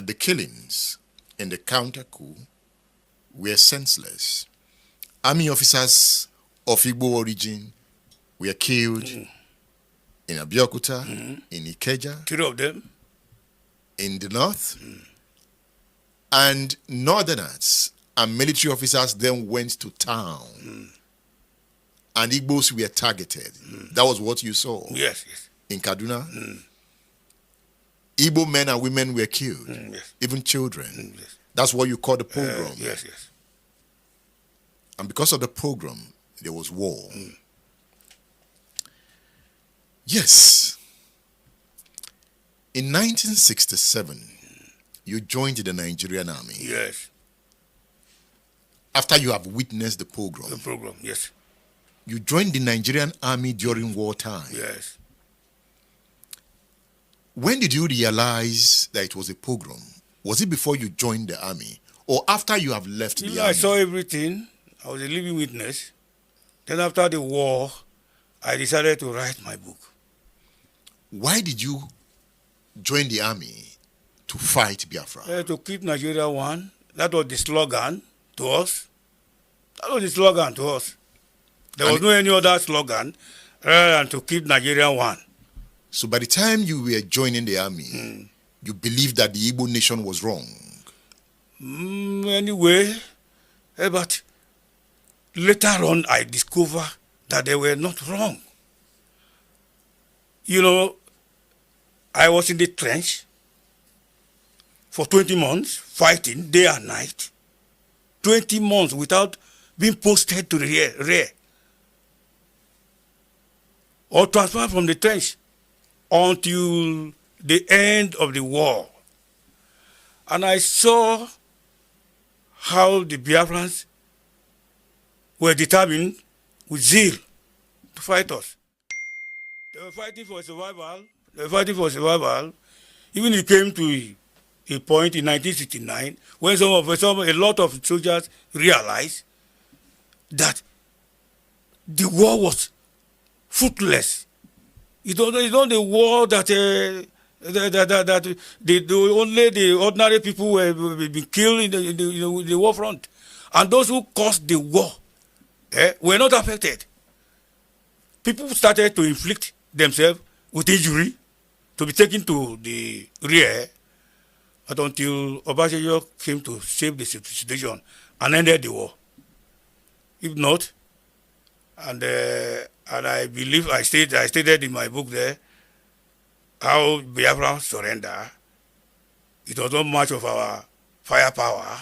that the killings in the counter-coup were senseless. Army officers of Igbo origin were killed in Abeokuta, in Ikeja. 3 of them. In the north. And northerners and military officers then went to town. And Igbos were targeted. That was what you saw. Yes, yes. In Kaduna. Igbo men and women were killed. Yes. Even children. Yes. That's what you call the pogrom. Yes, yes. And because of the pogrom, there was war. Yes. In 1967, you joined the Nigerian army. Yes. After you have witnessed the pogrom. The pogrom, yes. You joined the Nigerian army during wartime. Yes. When did you realize that it was a pogrom? Was it before you joined the army or after you have left the army? I saw everything. I was a living witness. Then after the war, I decided to write my book. Why did you join the army to fight Biafra? To keep Nigeria one. That was the slogan to us. That was the slogan to us. There was no any other slogan rather than to keep Nigeria one. So by the time you were joining the army, you believed that the Igbo nation was wrong? Anyway, but later on I discovered that they were not wrong. You know, I was in the trench for 20 months, fighting day and night. 20 months without being posted to the rear. Or transferred from the trench until the end of the war. And I saw how the Biafrans were determined with zeal to fight us. They were fighting for survival. Even it came to a point in 1969 when a lot of soldiers realized that the war was fruitless. It's not the war that only the ordinary people were being killed in the war front, and those who caused the war were not affected. People started to inflict themselves with injury to be taken to the rear, but until Obasanjo came to save the situation and ended the war. If not, and I believe I stated in my book there how Biafra surrender. It was not much of our firepower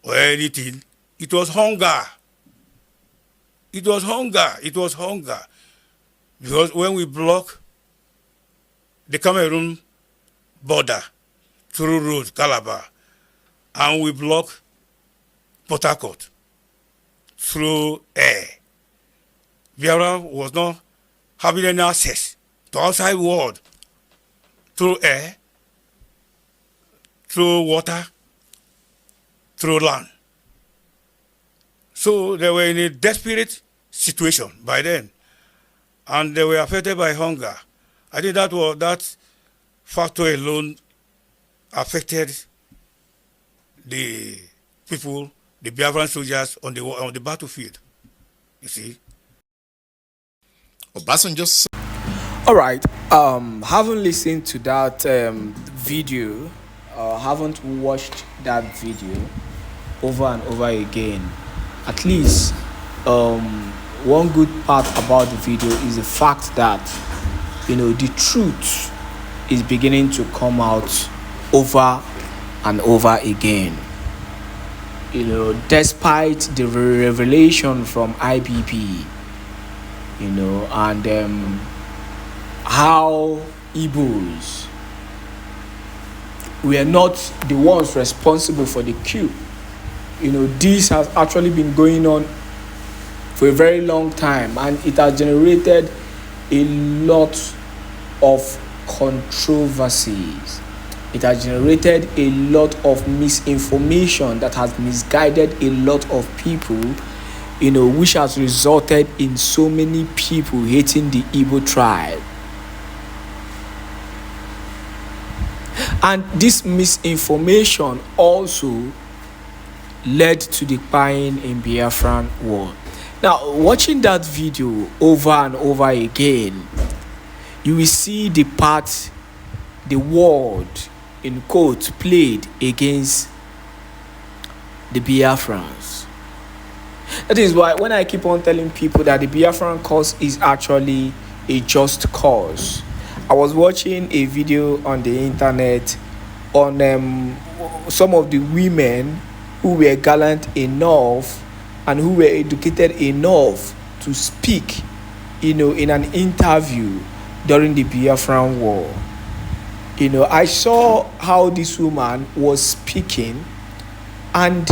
or anything. It was hunger. It was hunger. Because when we block the Cameroon border through road, Calabar, and we block Port Harcourt through air, Biafra was not having any access to outside world through air, through water, through land. So they were in a desperate situation by then, and they were affected by hunger. I think that factor alone affected the people, the Biafran soldiers on the battlefield. You see. Obasanjo. All right. Haven't listened to that video, haven't watched that video over and over again. At least one good part about the video is the fact that the truth is beginning to come out over and over again. Despite the revelation from IBP, and how Igbos were not the ones responsible for the coup. This has actually been going on for a very long time, and it has generated a lot of controversies. It has generated a lot of misinformation that has misguided a lot of people, which has resulted in so many people hating the Igbo tribe. And this misinformation also led to the crying in Biafran war. Now, watching that video over and over again, you will see the part the word in quotes played against the Biafrans. That is why when I keep on telling people that the Biafran cause is actually a just cause, I was watching a video on the internet on some of the women who were gallant enough and who were educated enough to speak, in an interview during the Biafran war. I saw how this woman was speaking and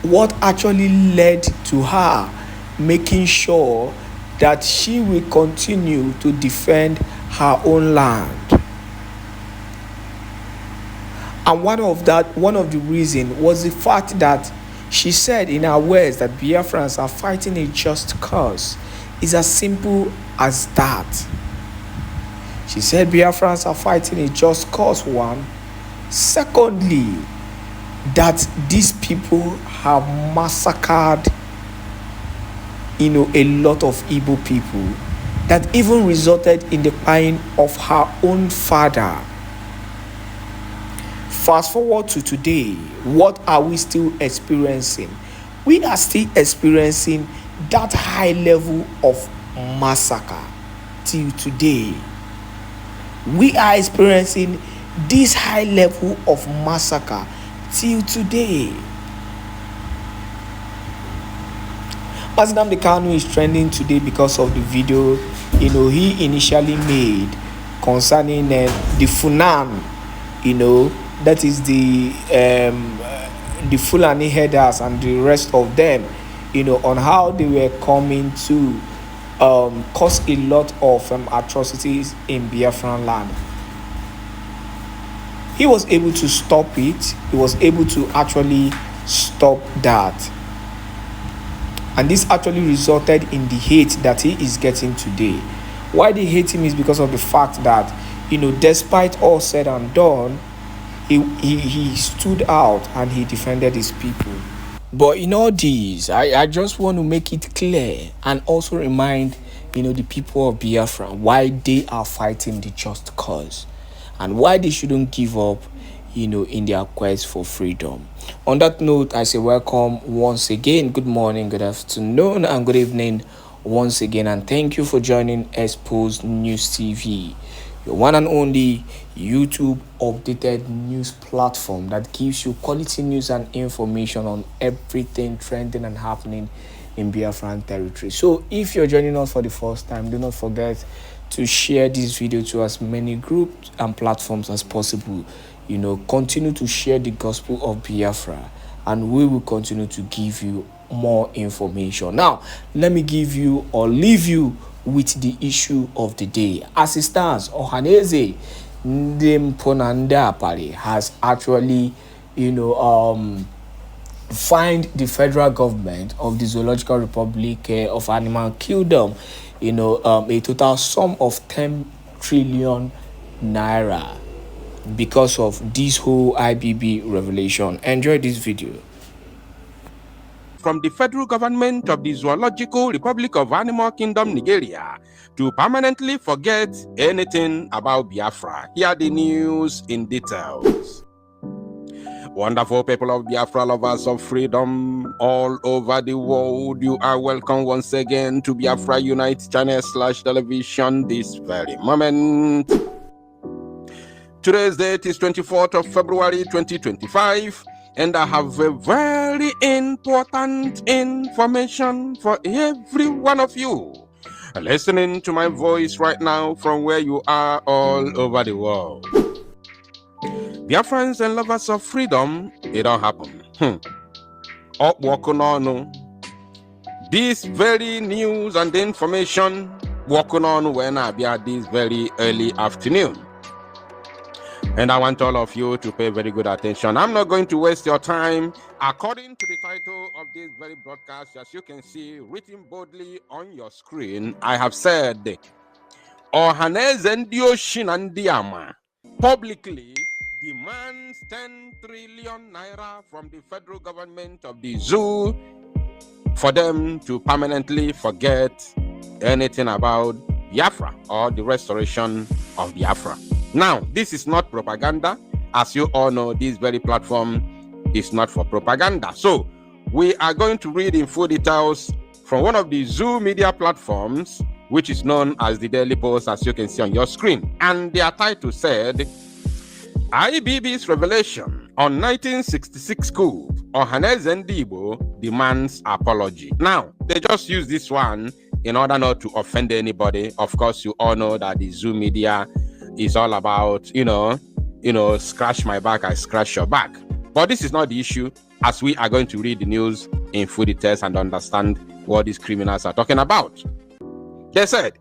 what actually led to her making sure that she will continue to defend her own land. And one of the reasons was the fact that she said in her words that Biafrans are fighting a just cause. It's as simple as that. She said Biafrans are fighting a just cause, one. Secondly, that these people have massacred, a lot of Igbo people, that even resulted in the crying of her own father. Fast forward to today, what are we still experiencing? We are still experiencing that high level of massacre till today. We are experiencing this high level of massacre till today. Nnamdi Kanu is trending today because of the video he initially made concerning the Funan, that is the Fulani herders and the rest of them, on how they were coming to cause a lot of atrocities in Biafraland. He was able to stop it. He was able to actually stop that. And this actually resulted in the hate that he is getting today. Why they hate him is because of the fact that, despite all said and done, he stood out and he defended his people. But in all these, I just want to make it clear and also remind, the people of Biafra why they are fighting the just cause and why they shouldn't give up, in their quest for freedom. On that note, I say welcome once again. Good morning, good afternoon, and good evening once again. And thank you for joining Exposed News TV, your one and only YouTube updated news platform that gives you quality news and information on everything trending and happening in Biafran territory. So if you're joining us for the first time, do not forget to share this video to as many groups and platforms as possible. Continue to share the gospel of Biafra, and we will continue to give you more information. Now, let me give you or leave you with the issue of the day. As it stands, Ohaneze Ndemponandapari has actually, fined the federal government of the Zoological Republic of Animal Kingdom, a total sum of 10 trillion naira because of this whole IBB revelation. Enjoy this video. From the federal government of the Zoological Republic of Animal Kingdom, Nigeria, to permanently forget anything about Biafra. Here are the news in details. Wonderful people of Biafra, lovers of freedom all over the world, you are welcome once again to Biafra Unite channel /television this very moment. Today's date is 24th of February 2025, and I have a very important information for every one of you listening to my voice right now from where you are all over the world. Dear friends and lovers of freedom, it don't happen. Up walking on. This very news and information walking on when I be at this very early afternoon. And I want all of you to pay very good attention. I'm not going to waste your time. According to the title of this very broadcast, as you can see written boldly on your screen, I have said, Ohaneze Ndioshinandiama publicly demands 10 trillion naira from the federal government of the zoo for them to permanently forget anything about Biafra or the restoration of Biafra. Now, this is not propaganda. As you all know, this very platform is not for propaganda. So, we are going to read in full details from one of the zoo media platforms, which is known as the Daily Post, as you can see on your screen. And their title said, IBB's revelation on 1966 coup, Ohanaeze Ndigbo demands apology. Now, they just use this one in order not to offend anybody. Of course, you all know that the zoo media is all about, scratch my back, I scratch your back. But this is not the issue, as we are going to read the news in full details and understand what these criminals are talking about. They said,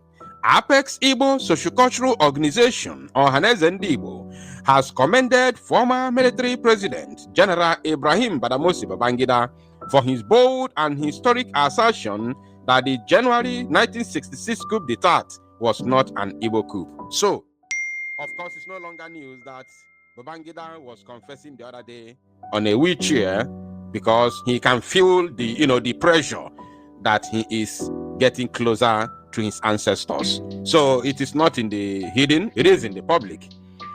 Apex Igbo Sociocultural Organization, Ohanaeze Ndigbo, has commended former military president General Ibrahim Badamasi Babangida for his bold and historic assertion that the January 1966 coup d'etat was not an Igbo coup. So, of course, it's no longer news that Babangida was confessing the other day on a wheelchair because he can feel the pressure that he is getting closer to his ancestors. So it is not in the hidden, it is in the public.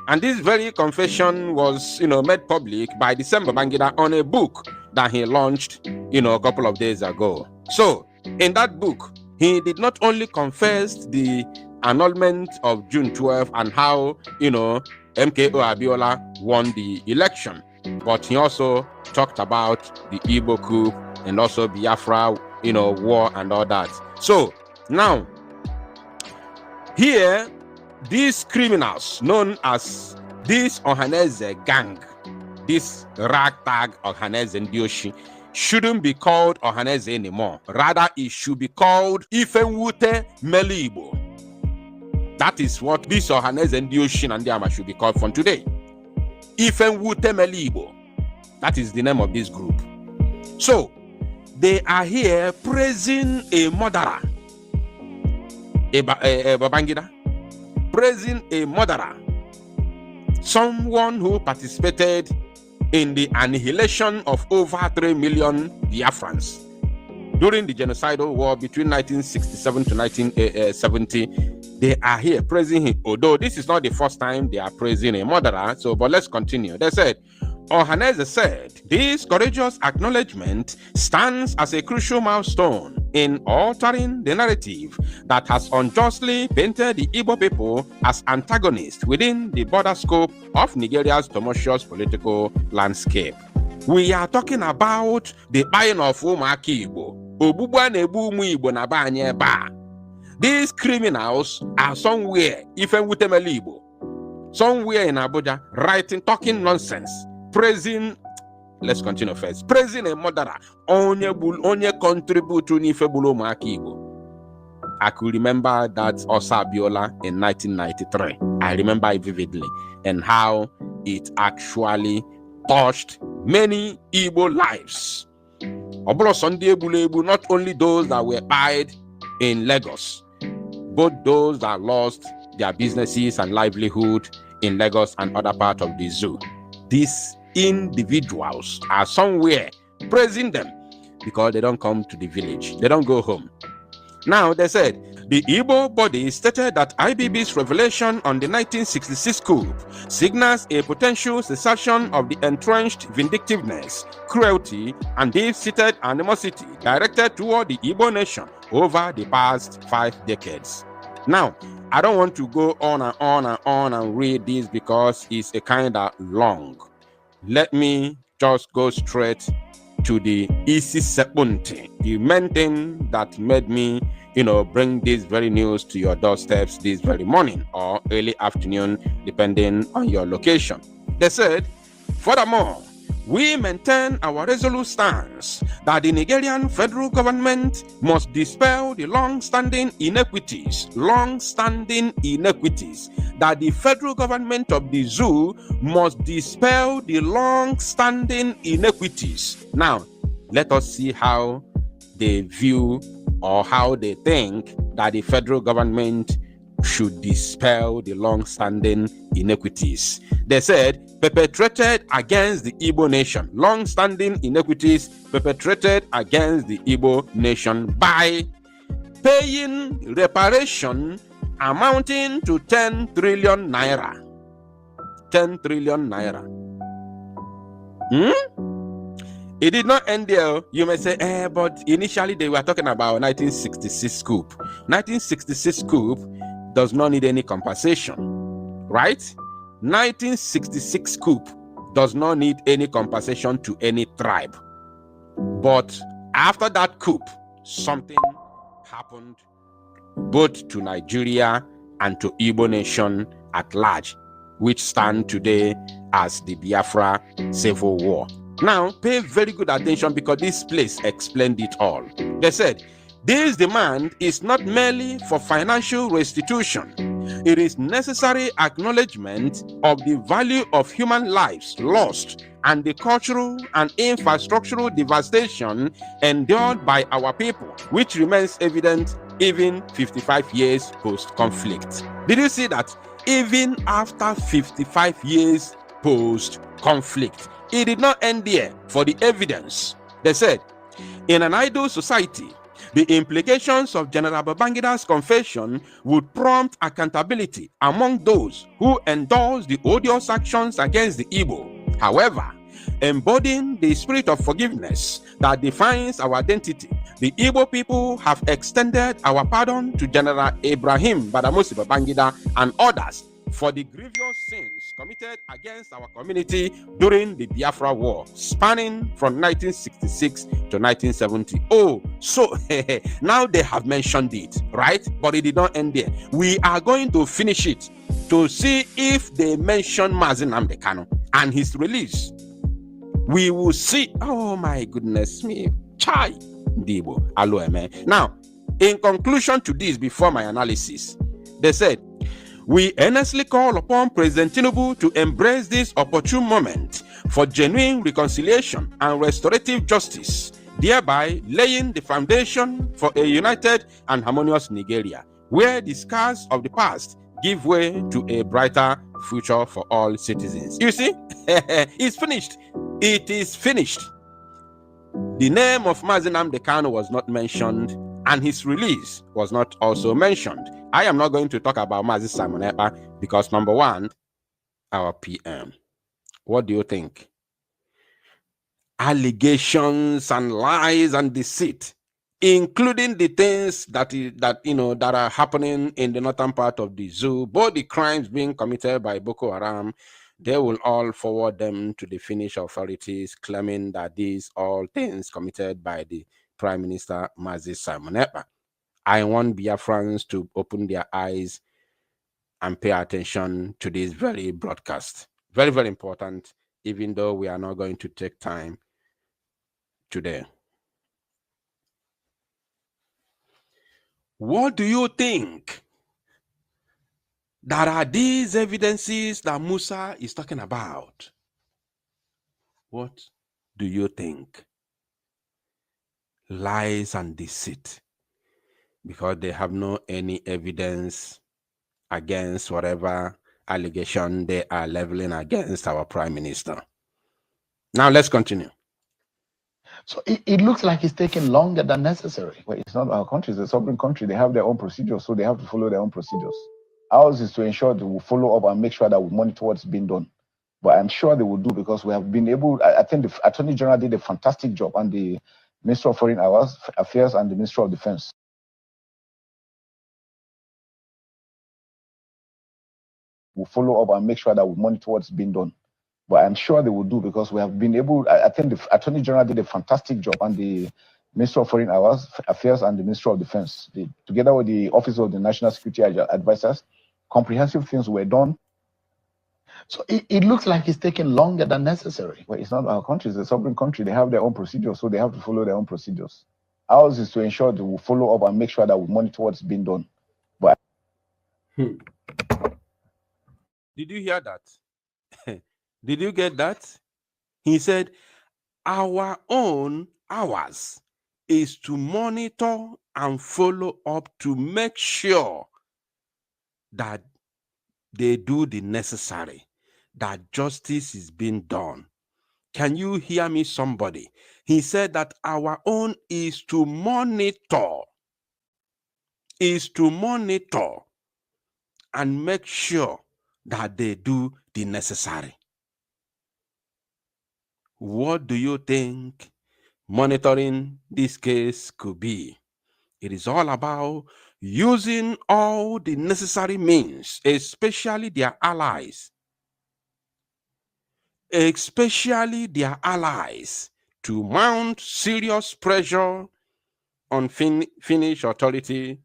And this very confession was, made public by December Babangida on a book that he launched, a couple of days ago. So in that book, he did not only confess the annulment of June 12 and how, MKO Abiola won the election, but he also talked about the Igbo coup and also Biafra, war and all that. So now, here, these criminals known as this Ohanaeze gang, this ragtag Ohanaeze Ndioshi, shouldn't be called Ohanaeze anymore. Rather, it should be called Ifenwute Melibo. That is what this Ohanaeze Ndioshi and Ndiama should be called from today. Ifenwute Melibo. That is the name of this group. So, they are here praising a murderer, Babangida, praising a murderer, someone who participated in the annihilation of over 3 million Biafrans during the genocidal war between 1967 to 1970. They are here praising him, although this is not the first time they are praising a murderer. But let's continue. They said, Ohanaeze said, this courageous acknowledgement stands as a crucial milestone in altering the narrative that has unjustly painted the Igbo people as antagonists within the broader scope of Nigeria's tumultuous political landscape. We are talking about the buying of Umaki Igbo. Ogbugbu na-egbu ụmụ Igbo na be anyị ebe a. These criminals are somewhere, Ifenwute Melibo, somewhere in Abuja, talking nonsense, praising, let's continue first, praising a murderer, onye contribute to Nifebulo Umaki Igbo. I could remember that Osa Abiola in 1993. I remember it vividly, and how it actually touched many Igbo lives. Obolo Sunday Ebu, not only those that were buried in Lagos, but those that lost their businesses and livelihood in Lagos and other parts of the zoo. These individuals are somewhere praising them because they don't come to the village. They don't go home. Now, they said, the Igbo body stated that IBB's revelation on the 1966 coup signals a potential cessation of the entrenched vindictiveness, cruelty, and deep-seated animosity directed toward the Igbo nation over the past 5 decades. Now, I don't want to go on and on and on and read this because it's a kind of long. Let me just go straight to the Isi Sepunte, the main thing that made me, bring this very news to your doorsteps this very morning or early afternoon, depending on your location. They said, furthermore, we maintain our resolute stance that the Nigerian federal government must dispel the long-standing inequities, that the federal government of the zoo must dispel the long-standing inequities. Now, let us see how they view or how they think that the federal government should dispel the long-standing inequities. They said, perpetrated against the Igbo nation, long-standing inequities perpetrated against the Igbo nation by paying reparation amounting to 10 trillion naira. 10 trillion naira. It did not end there. You may say, but initially they were talking about 1966 coup. 1966 coup does not need any compensation, right? 1966 coup does not need any compensation to any tribe. But after that coup, something happened both to Nigeria and to Igbo nation at large, which stand today as the Biafra Civil War. Now, pay very good attention because this place explained it all. They said, this demand is not merely for financial restitution. It is necessary acknowledgement of the value of human lives lost and the cultural and infrastructural devastation endured by our people, which remains evident even 55 years post-conflict. Did you see that? Even after 55 years post-conflict, it did not end there for the evidence. They said, in an idle society, the implications of General Babangida's confession would prompt accountability among those who endorse the odious actions against the Igbo. However, embodying the spirit of forgiveness that defines our identity, the Igbo people have extended our pardon to General Ibrahim Badamasi Babangida and others for the grievous sins committed against our community during the Biafra War, spanning from 1966 to 1970. Oh, so now they have mentioned it, right? But it did not end there. We are going to finish it to see if they mention Nnamdi Kanu and his release. We will see. Oh my goodness me. Chai. Debo. Aloe, man. Now, in conclusion to this, before my analysis, they said, we earnestly call upon President Tinubu to embrace this opportune moment for genuine reconciliation and restorative justice, thereby laying the foundation for a united and harmonious Nigeria, where the scars of the past give way to a brighter future for all citizens. You see, it's finished. It is finished. The name of Nnamdi Kanu was not mentioned, and his release was not also mentioned. I am not going to talk about Mazi Simon Èkpá because, number one, our PM. What do you think? Allegations and lies and deceit, including the things that are happening in the northern part of the zoo, both the crimes being committed by Boko Haram, they will all forward them to the Finnish authorities, claiming that these all things committed by the Prime Minister Mazi Simon Èkpá. I want Biafrans to open their eyes and pay attention to this very broadcast. Very, very important, even though we are not going to take time today. What do you think? That are these evidences that Musa is talking about? What do you think? Lies and deceit, because they have no any evidence against whatever allegation they are leveling against our Prime Minister. Now let's continue. So it looks like it's taking longer than necessary. Well, it's not our country, it's a sovereign country. They have their own procedures, so they have to follow their own procedures. Ours is to ensure that we follow up and make sure that we monitor what's being done. But I'm sure they will do, because we have been able, I think the Attorney General did a fantastic job, and the Minister of Foreign Affairs and the Minister of Defense. We'll follow up and make sure that we monitor what's being done. But I'm sure they will do, because we have been able, I think the Attorney General did a fantastic job, and the Minister of Foreign Affairs and the Minister of Defense, together with the Office of the National Security Advisors, comprehensive things were done. So it looks like it's taking longer than necessary. Well, it's not our country, it's a sovereign country. They have their own procedures, so they have to follow their own procedures. Ours is to ensure that we follow up and make sure that we monitor what's being done. But Did you hear that? Did you get that? He said, ours is to monitor and follow up to make sure that they do the necessary, that justice is being done. Can you hear me, somebody? He said that our own is to monitor, and make sure that they do the necessary. What do you think monitoring this case could be? It is all about using all the necessary means, especially their allies, to mount serious pressure on Finnish authority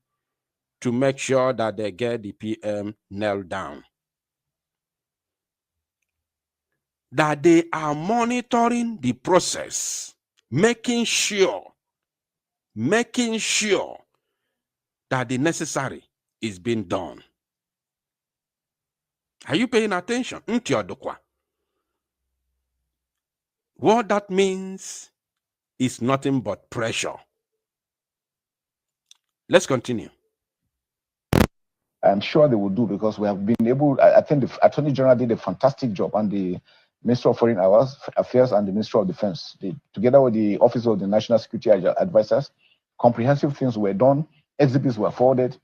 to make sure that they get the PM nailed down. That they are monitoring the process, making sure that the necessary is being done. Are you paying attention? What that means is nothing but pressure. Let's continue. I'm sure they will do, because we have been able, I think the Attorney General did a fantastic job, and the Minister of Foreign Affairs and the Minister of Defense, together with the Office of the National Security Advisors, comprehensive things were done, exhibits were forwarded.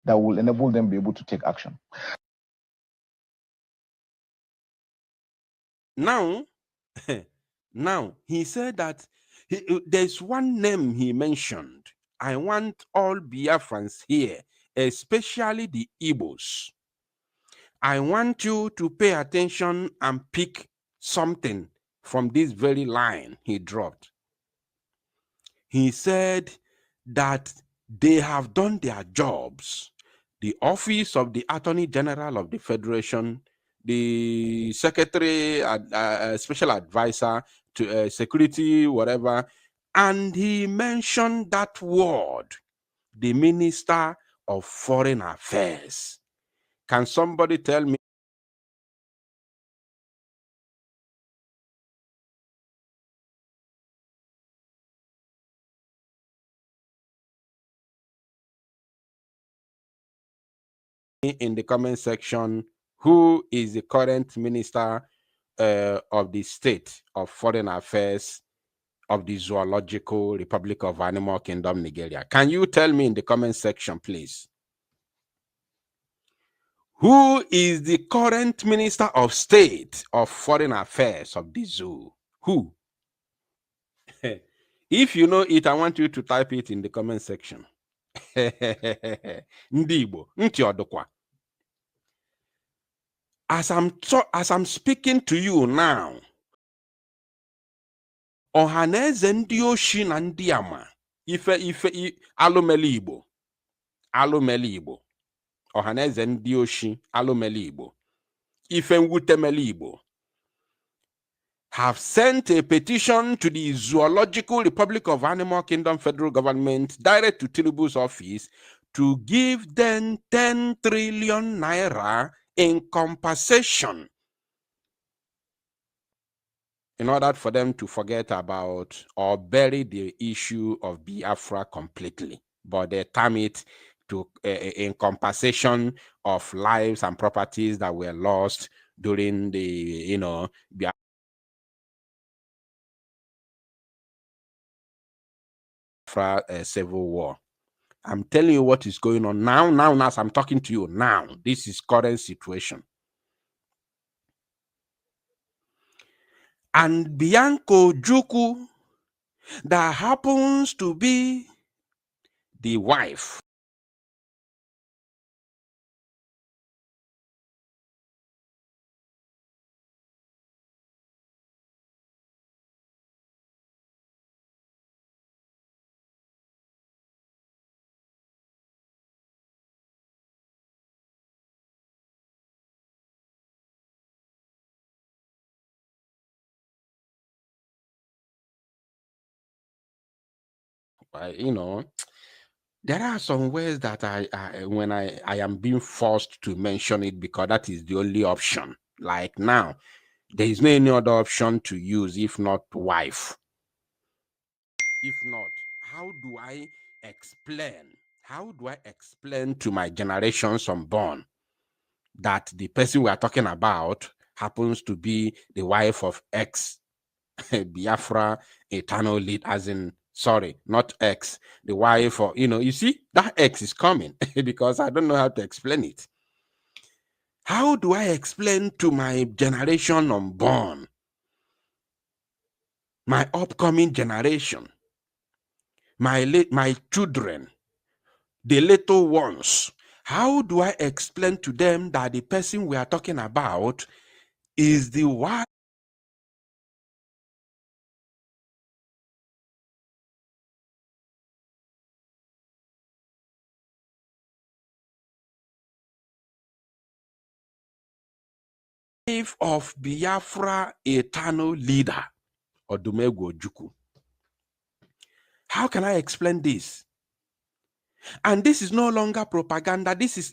That will enable them to be able to take action. Now, he said that there's one name he mentioned. I want all Biafrans here, especially the Igbos. I want you to pay attention and pick something from this very line he dropped. He said that they have done their jobs. The Office of the Attorney General of the Federation, the Secretary, Special Advisor to Security, whatever, and he mentioned that word, the Minister of Foreign Affairs. Can somebody tell me in the comment section who is the current Minister of the State of Foreign Affairs of the Zoological Republic of Animal Kingdom, Nigeria? Can you tell me in the comment section, please? Who is the current Minister of State of Foreign Affairs of the zoo? Who? If you know it, I want you to type it in the comment section. Ndibo, Ntiodokwa. As I'm speaking to you now, Ohaneze ndị oshi na ndị ama ife alụmeli Igbo. Ohaneze ndị oshi alụmeli Igbo, ife mwutemeli Igbo, have sent a petition to the Zoological Republic of Animal Kingdom federal government direct to Tinubu's office to give them 10 trillion naira in compensation in order for them to forget about or bury the issue of Biafra completely. But they term it to in compensation of lives and properties that were lost during the, Biafra civil war. I'm telling you what is going on now as I'm talking to you now. This is current situation. And Bianco Juku, that happens to be the wife there are some ways that when I am being forced to mention it because that is the only option. Like now, There is no any other option to use if not wife. If not, how do I explain? How do I explain to my generations unborn that the person we are talking about happens to be the wife of ex Biafra eternal lead, as in, sorry, not ex, the wife of, you see, that ex is coming because I don't know how to explain it. How do I explain to my generation unborn, my upcoming generation, my children, the little ones, how do I explain to them that the person we are talking about is the wife of Biafra eternal leader, Odumegwu Ojukwu? How can I explain this? And this is no longer propaganda. This is,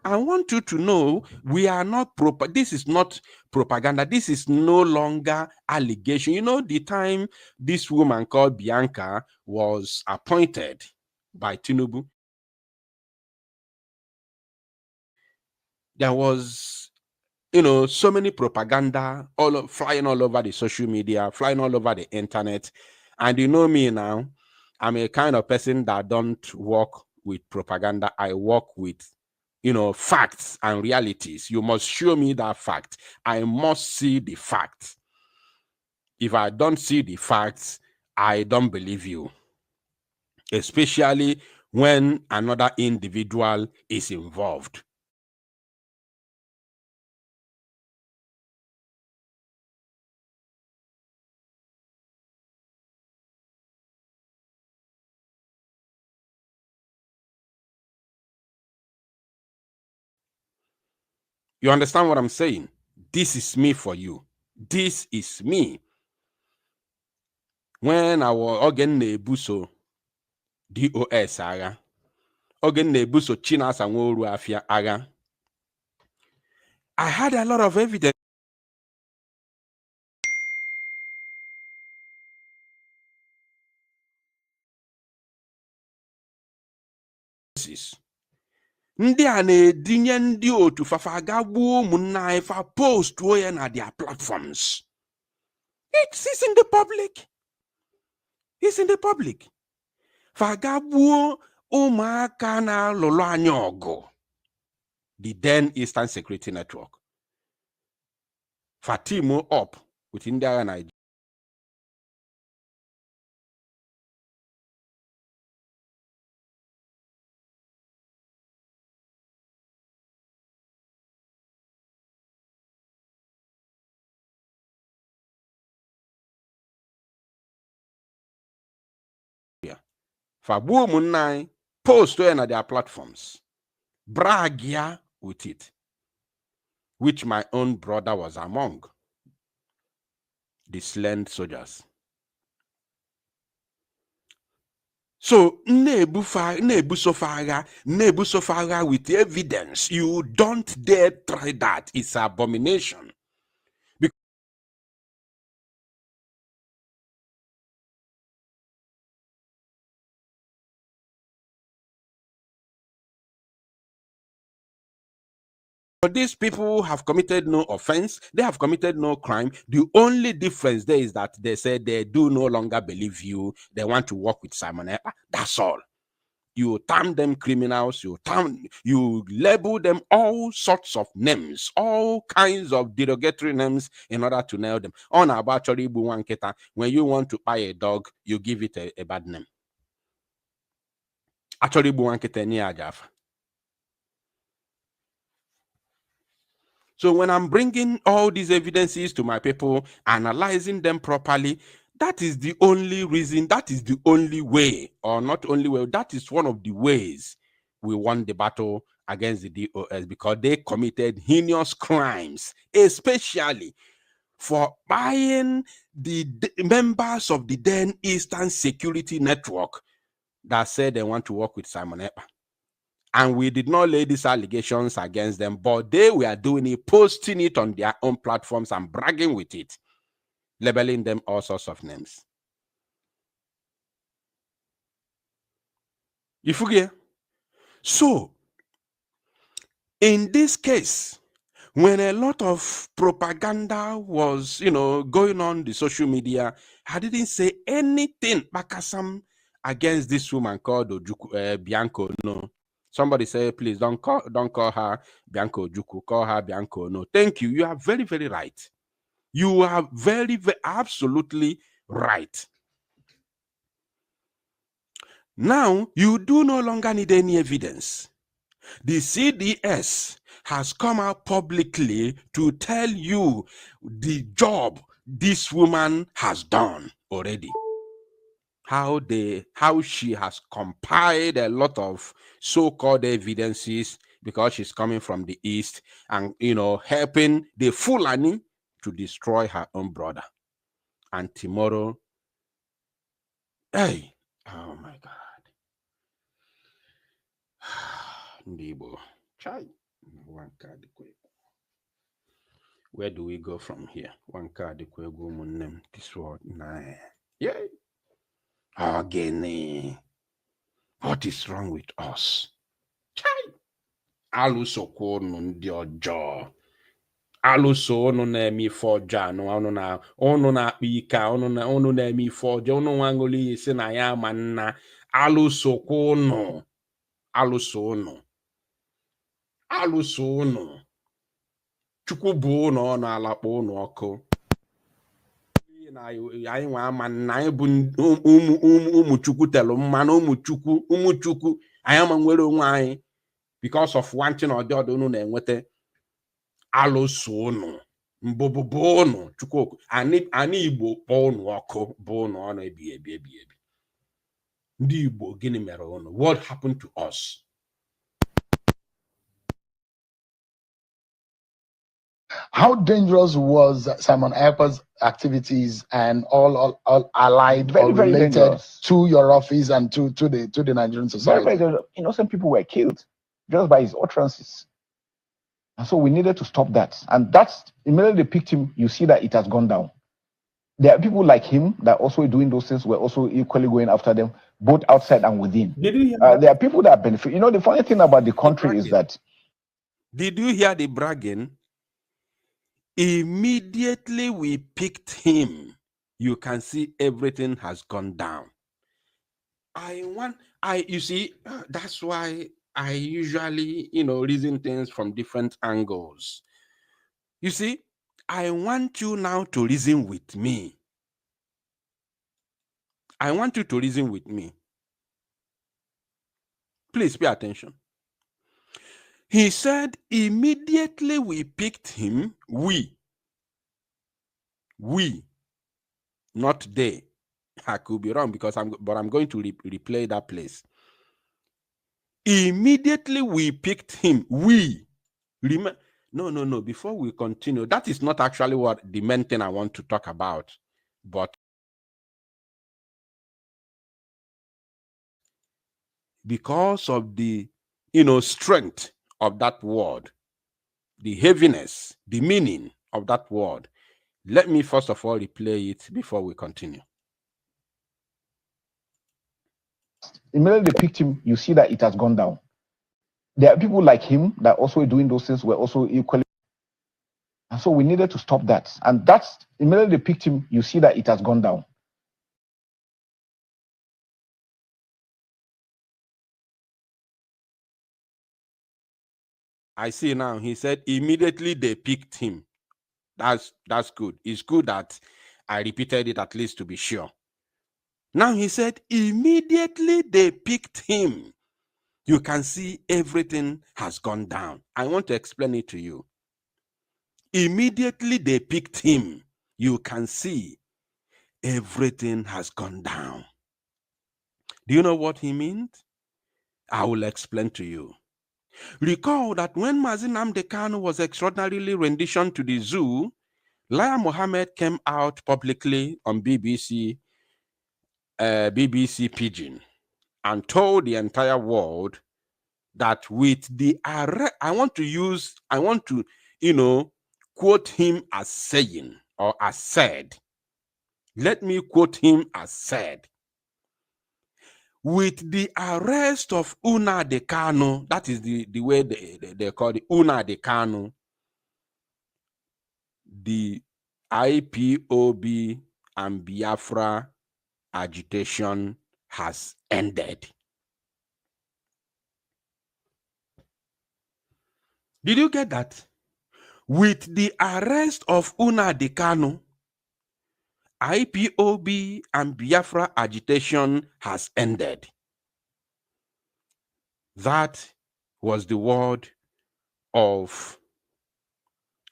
I want you to know, we are not, this is not propaganda. This is no longer allegation. You know, the time this woman called Bianca was appointed by Tinubu, there was, so many propaganda flying all over the social media, flying all over the internet. And you know me now, I'm a kind of person that don't work with propaganda. I work with, facts and realities. You must show me that fact. I must see the facts. If I don't see the facts, I don't believe you. Especially when another individual is involved. You understand what I'm saying? This is me for you. This is me. When I was again Nebuso DOS agha, again Nebuso Chinas and Woru Afia agha, I had a lot of evidence. Ndị a na-edinye ndị otu fafa aga gbuo ụmụnna anyị fa post ya na their platforms. It's in the public. It's in the public. Fa aga gbuo ụmụaka na-alụlụ anyị ọgụ. The then Eastern Security Network. Fa team up with ndị agha Nigeria. Fabu Munai post to their platforms, brag ya with it, which my own brother was among the slain soldiers. So Nebu Sofaga with evidence. You don't dare try that. It's an abomination. But these people have committed no offense. They have committed no crime. The only difference there is that they say they do no longer believe you. They want to work with Simon Ekpá. That's all. You term them criminals. You label them all sorts of names, all kinds of derogatory names in order to nail them. On about when you want to buy a dog, you give it a bad name. Actually, so when I'm bringing all these evidences to my people, analyzing them properly, that is the only reason, that is the only way, or not only way, that is one of the ways we won the battle against the DOS, because they committed heinous crimes, especially for buying the members of the then Eastern Security Network that said they want to work with Simon Ekpá. And we did not lay these allegations against them, but they were doing it, posting it on their own platforms and bragging with it, labeling them all sorts of names. You forget? So, in this case, when a lot of propaganda was, going on the social media, I didn't say anything, Bakasam, against this woman called Bianco. No. Somebody say, please don't call her Bianco Juku, call her Bianco. No, thank you. You are very, very right. You are very, very absolutely right. Now, you do no longer need any evidence. The CDS has come out publicly to tell you the job this woman has done already. How she has compiled a lot of so-called evidences because she's coming from the east and helping the Fulani to destroy her own brother. And tomorrow, hey, oh my God. Ndibo. Chai. Where do we go from here? One card, this word, nah. Yeah. Again, what is wrong with us? Chai. Alusoko ndi ojo. Aluso ono na-eme ife ọjọọ anụ ọnụ na-akpa ike ọnụ na-eme ife ọjọọ ọnụ nwangoli isi na ya ma nna alụsokwa ụnụ alụso ụnụ Chukwu bụ ụnụ ọnụ alakpa ụnụ ọkụ anyị nwa ama nna anyị bụ ụmụ Chukwu telụ mmanụ ụmụ Chukwu anyị ama nwere onwe anyị because of one thing or the other ụnụ na-enweta alụso ụnụ mbụbụ bụ ụnụ Chukwu anyị Igbo kpọọ ụnụ ọkụ bụ ụnụ ọnụ ebi ndị Igbo gịnị mere ụnụ? What happened to us? How dangerous was Simon Ekpa's activities and all allied or related to your office and to the Nigerian society? Very, very, innocent people were killed just by his utterances. And so we needed to stop that. And that's immediately picked him. You see that it has gone down. There are people like him that also doing those things. We're also equally going after them, both outside and within. Did you hear there are people that benefit. The funny thing about the country is that. Did you hear the bragging? Immediately we picked him. You can see everything has gone down. You see, that's why I usually, reason things from different angles. You see, I want you now to reason with me. I want you to reason with me. Please pay attention. He said, immediately we picked him, we, not they. I could be wrong because I'm going to replay that place. Immediately we picked him, we. No. Before we continue, that is not actually what the main thing I want to talk about. But because of the, strength of that word, the heaviness, the meaning of that word, let me first of all replay it before we continue. Immediately picked him, you see that it has gone down. There are people like him that also doing those things. We're also equally. And so we needed to stop that. And that's immediately picked him, you see that it has gone down. I see now. He said immediately they picked him. That's good. It's good that I repeated it at least to be sure. Now he said immediately they picked him. You can see everything has gone down. I want to explain it to you. Immediately they picked him. You can see everything has gone down. Do you know what he meant? I will explain to you. Recall that when Nnamdi Kanu was extraordinarily renditioned to the zoo, Lai Mohammed came out publicly on BBC Pidgin and told the entire world that with the arrest, I want to, quote him as saying or as said. Let me quote him as said. With the arrest of Nnamdi Kanu, that is the way they call it, Nnamdi Kanu, the IPOB and Biafra agitation has ended. Did you get that? With the arrest of Nnamdi Kanu, IPOB and Biafra agitation has ended. That was the word of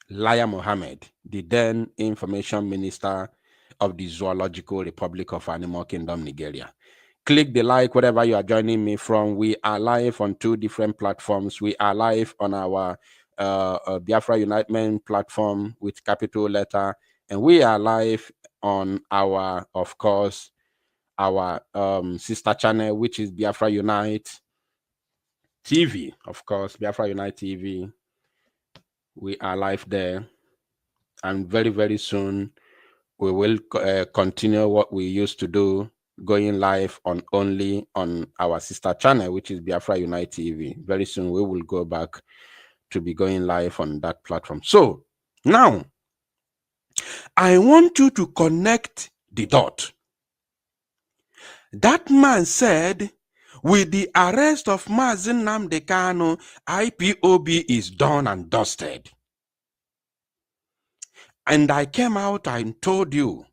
Laya Mohammed, the then Information Minister of the Zoological Republic of Animal Kingdom, Nigeria. Click the like wherever you are joining me from. We are live on 2 different platforms. We are live on our Biafra Unitement platform with capital letter, and we are live on our, of course, our sister channel, which is Biafra Unite TV, of course, Biafra Unite TV. We are live there, and very, very soon we will continue what we used to do, going live only on our sister channel, which is Biafra Unite TV. Very soon we will go back to be going live on that platform. So now I want you to connect the dot. That man said, with the arrest of Nnamdi Kanu, IPOB is done and dusted. And I came out and told you,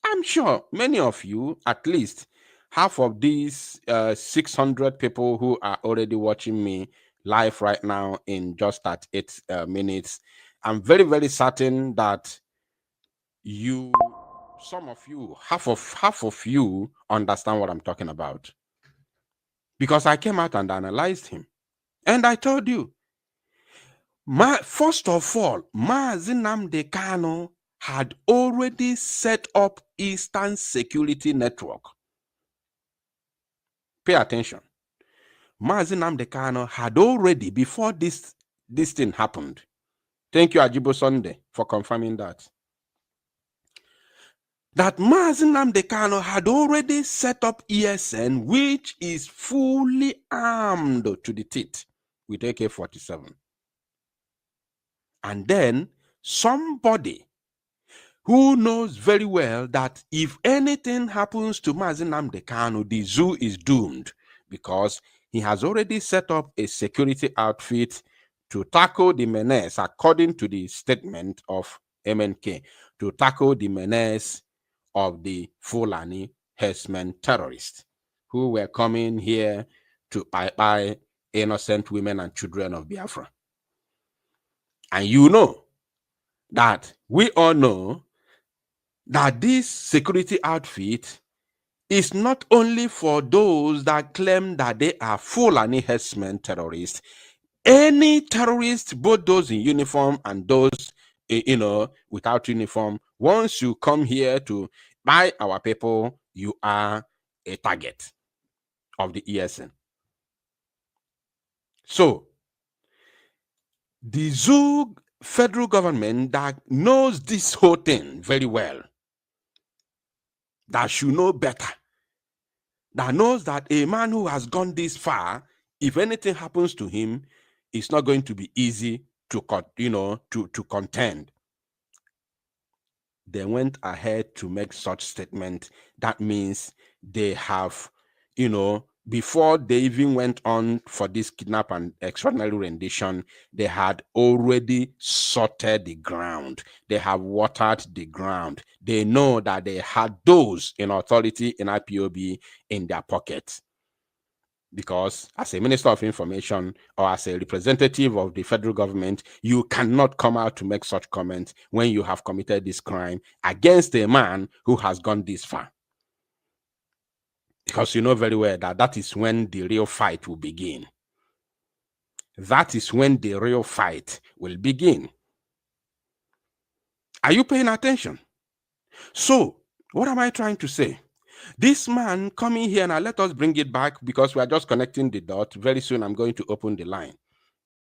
I'm sure many of you, at least half of these 600 people who are already watching me live right now in just at 8 minutes, I'm very, very certain that you, some of you, half of you understand what I'm talking about. Because I came out and analyzed him. And I told you, first of all, Nnamdi Kanu had already set up Eastern Security Network. Pay attention. Nnamdi Kanu had already, before this thing happened. Thank you, Ajibo Sunday, for confirming that. That Nnamdi Kanu had already set up ESN, which is fully armed to the teeth with AK-47. And then somebody who knows very well that if anything happens to Nnamdi Kanu, the zoo is doomed, because he has already set up a security outfit to tackle the menace, according to the statement of MNK, to tackle the menace of the Fulani herdsmen terrorists who were coming here to buy innocent women and children of Biafra. And you know that we all know that this security outfit is not only for those that claim that they are Fulani herdsmen terrorists. Any terrorist, both those in uniform and those, without uniform, once you come here to buy our people, you are a target of the ESN. So, the zoo federal government that knows this whole thing very well, that should know better, that knows that a man who has gone this far, if anything happens to him, it's not going to be easy to contend. They went ahead to make such statement. That means they have, before they even went on for this kidnap and extraordinary rendition, they had already sorted the ground. They have watered the ground. They know that they had those in authority in IPOB in their pockets. Because as a Minister of Information or as a representative of the federal government, you cannot come out to make such comments when you have committed this crime against a man who has gone this far. Because you know very well that that is when the real fight will begin. That is when the real fight will begin. Are you paying attention? So, what am I trying to say? This man coming here, now let us bring it back because we are just connecting the dot. Very soon I'm going to open the line.